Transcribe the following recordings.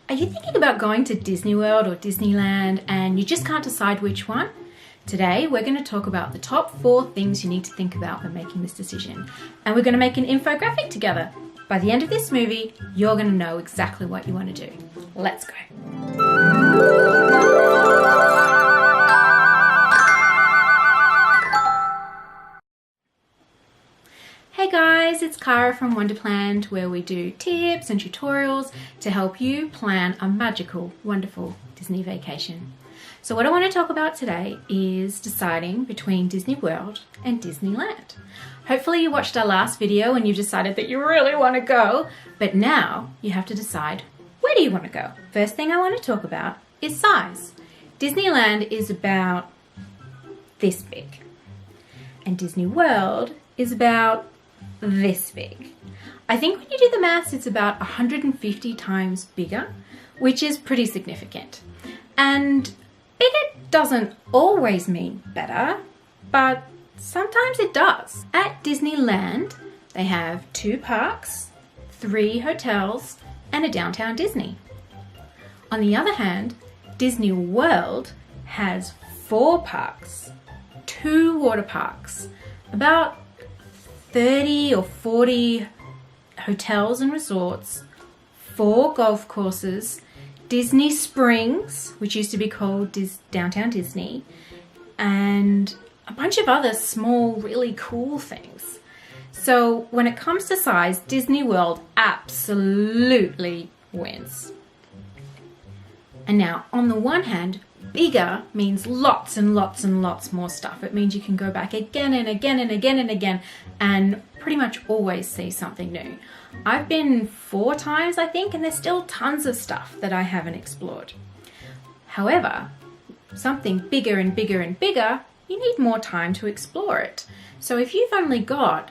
Are you thinking about going to Disney World or Disneyland and you just can't decide which one? Today we're going to talk about the top 4 things you need to think about when making this decision. And we're going to make an infographic together. By the end of this movie, you're going to know exactly what you want to do. Let's go. Hey guys, it's Cara from Wonderland, where we do tips and tutorials to help you plan a magical, wonderful Disney vacation. So what I want to talk about today is deciding between Disney World and Disneyland. Hopefully you watched our last video and you've decided that you really want to go, but now you have to decide, where do you want to go? First thing I want to talk about is size. Disneyland is about this big, and Disney World is about this big. I think when you do the maths, it's about 150 times bigger, which is pretty significant. And bigger doesn't always mean better, but sometimes it does. At Disneyland, they have 2 parks, 3 hotels, and a downtown Disney. On the other hand, Disney World has 4 parks, 2 water parks, about 30 or 40 hotels and resorts, 4 golf courses, Disney Springs, which used to be called Downtown Disney, and a bunch of other small, really cool things. So when it comes to size, Disney World absolutely wins. And now, on the one hand, bigger means lots and lots and lots more stuff. It means you can go back again and again and again and again and pretty much always see something new. I've been 4 times, I think, and there's still tons of stuff that I haven't explored. However, something bigger and bigger and bigger, you need more time to explore it. So if you've only got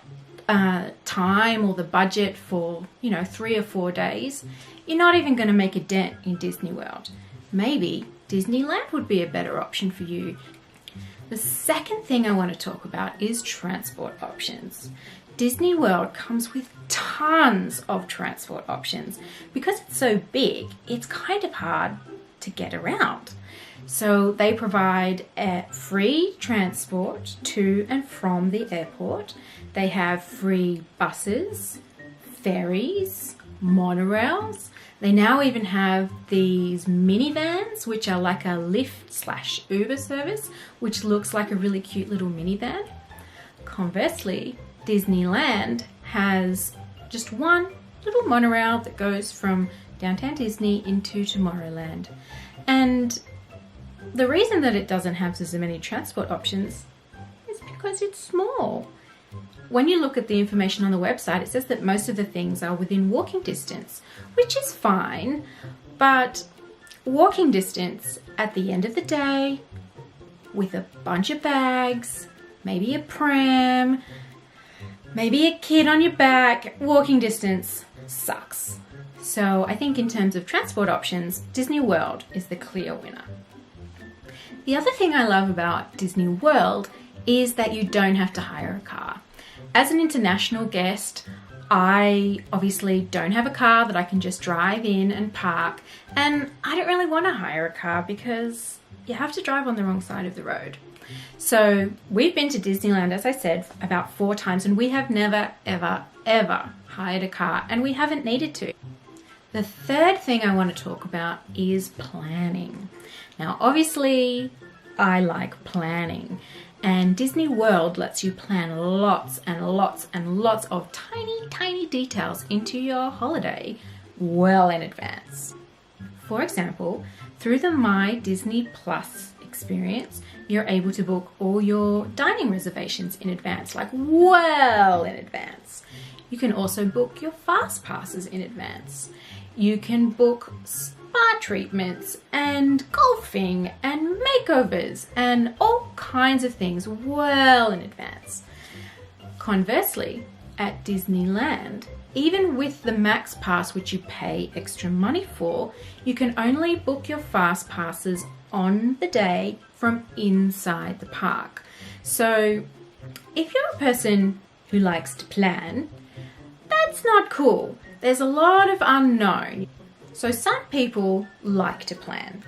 time or the budget for, 3 or 4 days, you're not even going to make a dent in Disney World. Maybe Disneyland would be a better option for you. The second thing I want to talk about is transport options. Disney World comes with tons of transport options. Because it's so big, it's kind of hard to get around. So they provide free transport to and from the airport. They have free buses, ferries, monorails. They now even have these minivans, which are like a Lyft/Uber service, which looks like a really cute little minivan. Conversely, Disneyland has just one little monorail that goes from Downtown Disney into Tomorrowland. And the reason that it doesn't have so many transport options is because it's small. When you look at the information on the website, it says that most of the things are within walking distance, which is fine, but walking distance at the end of the day, with a bunch of bags, maybe a pram, maybe a kid on your back, walking distance sucks. So I think in terms of transport options, Disney World is the clear winner. The other thing I love about Disney World is that you don't have to hire a car. As an international guest, I obviously don't have a car that I can just drive in and park, and I don't really want to hire a car because you have to drive on the wrong side of the road. So we've been to Disneyland, as I said, about 4 times, and we have never, ever, ever hired a car, and we haven't needed to. The third thing I want to talk about is planning. Now, obviously, I like planning. And Disney World lets you plan lots and lots and lots of tiny, tiny details into your holiday well in advance. For example, through the My Disney Plus experience, you're able to book all your dining reservations in advance, like well in advance. You can also book your fast passes in advance. You can book spa treatments and golfing and makeovers and all kinds of things well in advance. Conversely, at Disneyland, even with the Max Pass, which you pay extra money for, you can only book your fast passes on the day from inside the park. So if you're a person who likes to plan, that's not cool. There's a lot of unknown. So some people like to plan.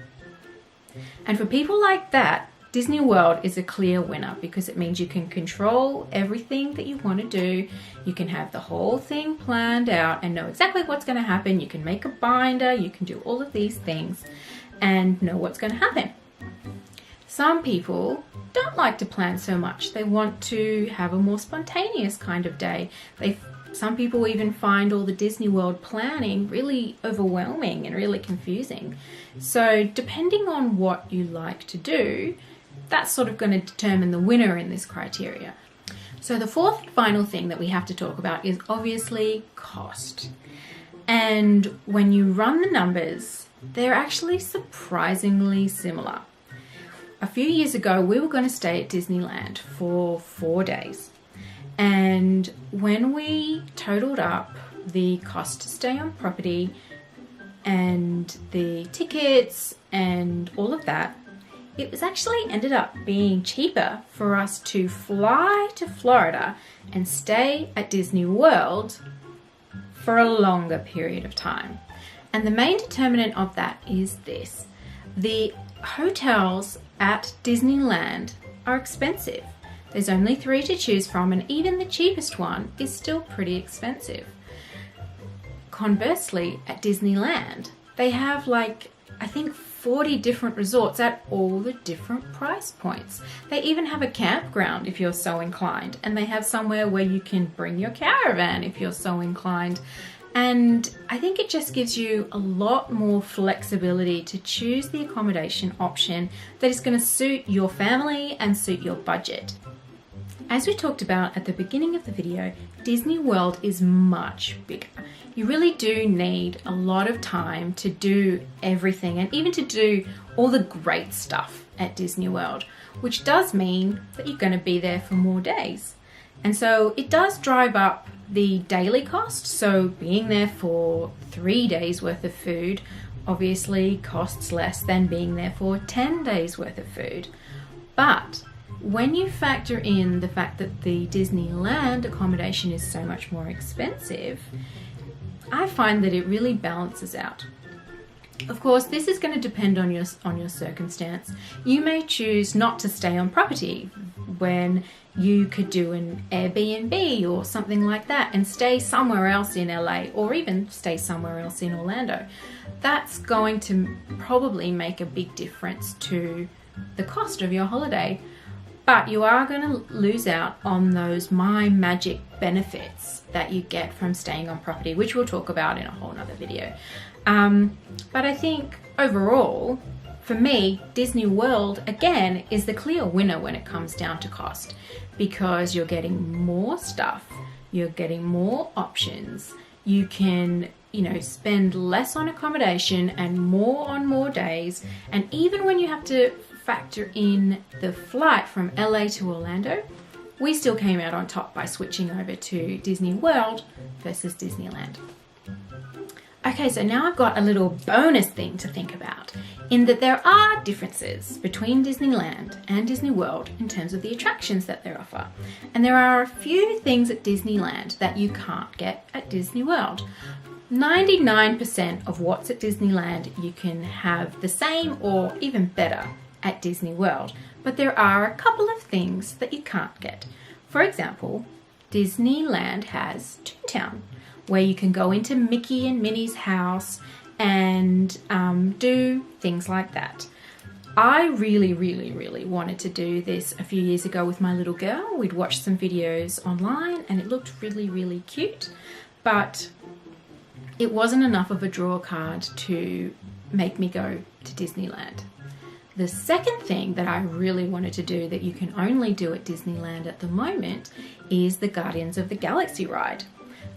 And for people like that, Disney World is a clear winner because it means you can control everything that you want to do. You can have the whole thing planned out and know exactly what's going to happen. You can make a binder, you can do all of these things and know what's going to happen. Some people don't like to plan so much. They want to have a more spontaneous kind of day. Some people even find all the Disney World planning really overwhelming and really confusing. So depending on what you like to do, that's sort of going to determine the winner in this criteria. So the fourth and final thing that we have to talk about is obviously cost. And when you run the numbers, they're actually surprisingly similar. A few years ago, we were going to stay at Disneyland for 4 days. And when we totaled up the cost to stay on property and the tickets and all of that, it was actually ended up being cheaper for us to fly to Florida and stay at Disney World for a longer period of time. And the main determinant of that is this: the hotels at Disneyland are expensive. There's only 3 to choose from, and even the cheapest one is still pretty expensive. Conversely, at Disneyland, they have I think 40 different resorts at all the different price points. They even have a campground if you're so inclined, and they have somewhere where you can bring your caravan if you're so inclined. And I think it just gives you a lot more flexibility to choose the accommodation option that is going to suit your family and suit your budget. As we talked about at the beginning of the video, Disney World is much bigger. You really do need a lot of time to do everything and even to do all the great stuff at Disney World, which does mean that you're going to be there for more days. And so it does drive up the daily cost. So being there for 3 days worth of food obviously costs less than being there for 10 days worth of food. But when you factor in the fact that the Disneyland accommodation is so much more expensive, I find that it really balances out. Of course, this is going to depend on your circumstance. You may choose not to stay on property when you could do an Airbnb or something like that and stay somewhere else in LA, or even stay somewhere else in Orlando. That's going to probably make a big difference to the cost of your holiday. But you are going to lose out on those My Magic benefits that you get from staying on property, which we'll talk about in a whole nother video. But I think overall, for me, Disney World, again, is the clear winner when it comes down to cost, because you're getting more stuff, you're getting more options, you can spend less on accommodation and more on more days. And even when you have to factor in the flight from LA to Orlando, we still came out on top by switching over to Disney World versus Disneyland. Okay, so now I've got a little bonus thing to think about, in that there are differences between Disneyland and Disney World in terms of the attractions that they offer. And there are a few things at Disneyland that you can't get at Disney World. 99% of what's at Disneyland you can have the same or even better at Disney World, but there are a couple of things that you can't get. For example, Disneyland has Toontown, where you can go into Mickey and Minnie's house and do things like that. I really wanted to do this a few years ago with my little girl. We'd watched some videos online and it looked really cute, but it wasn't enough of a draw card to make me go to Disneyland. The second thing that I really wanted to do that you can only do at Disneyland at the moment is the Guardians of the Galaxy ride.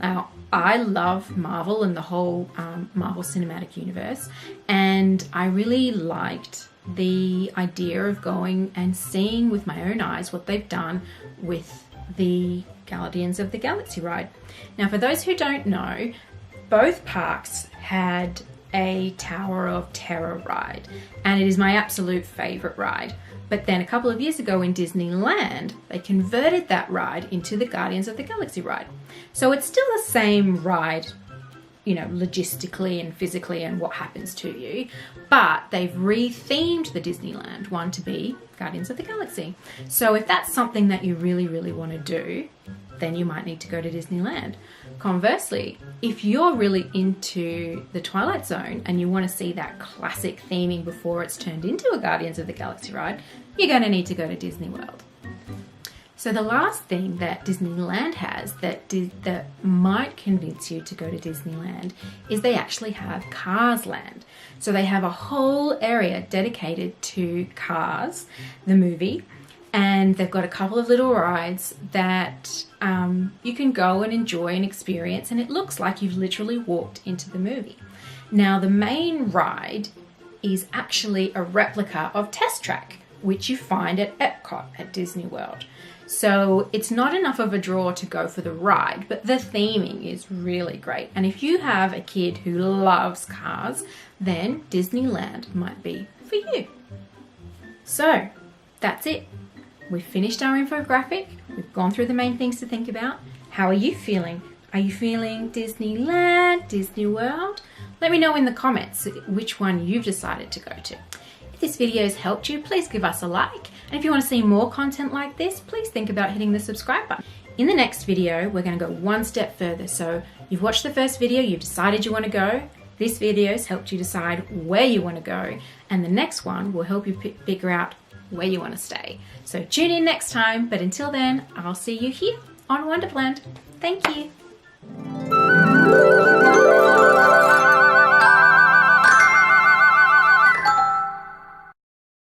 Now, I love Marvel and the whole Marvel Cinematic Universe, and I really liked the idea of going and seeing with my own eyes what they've done with the Guardians of the Galaxy ride. Now, for those who don't know, both parks had a Tower of Terror ride, and it is my absolute favorite ride. But then a couple of years ago in Disneyland, they converted that ride into the Guardians of the Galaxy ride. So it's still the same ride you know, logistically and physically and what happens to you, but they've rethemed the Disneyland one to be Guardians of the Galaxy. So if that's something that you really, really want to do, then you might need to go to Disneyland. Conversely, if you're really into the Twilight Zone and you want to see that classic theming before it's turned into a Guardians of the Galaxy ride, you're going to need to go to Disney World. So the last thing that Disneyland has that might convince you to go to Disneyland is they actually have Cars Land. So they have a whole area dedicated to Cars, the movie, and they've got a couple of little rides that you can go and enjoy and experience, and it looks like you've literally walked into the movie. Now, the main ride is actually a replica of Test Track, which you find at Epcot at Disney World. So it's not enough of a draw to go for the ride, but the theming is really great. And if you have a kid who loves cars, then Disneyland might be for you. So that's it. We've finished our infographic. We've gone through the main things to think about. How are you feeling? Are you feeling Disneyland, Disney World? Let me know in the comments which one you've decided to go to. If this video has helped you, please give us a like. And if you want to see more content like this, please think about hitting the subscribe button. In the next video, we're going to go one step further. So you've watched the first video, you've decided you want to go. This video has helped you decide where you want to go. And the next one will help you figure out where you want to stay. So tune in next time, but until then, I'll see you here on Wonderland. Thank you.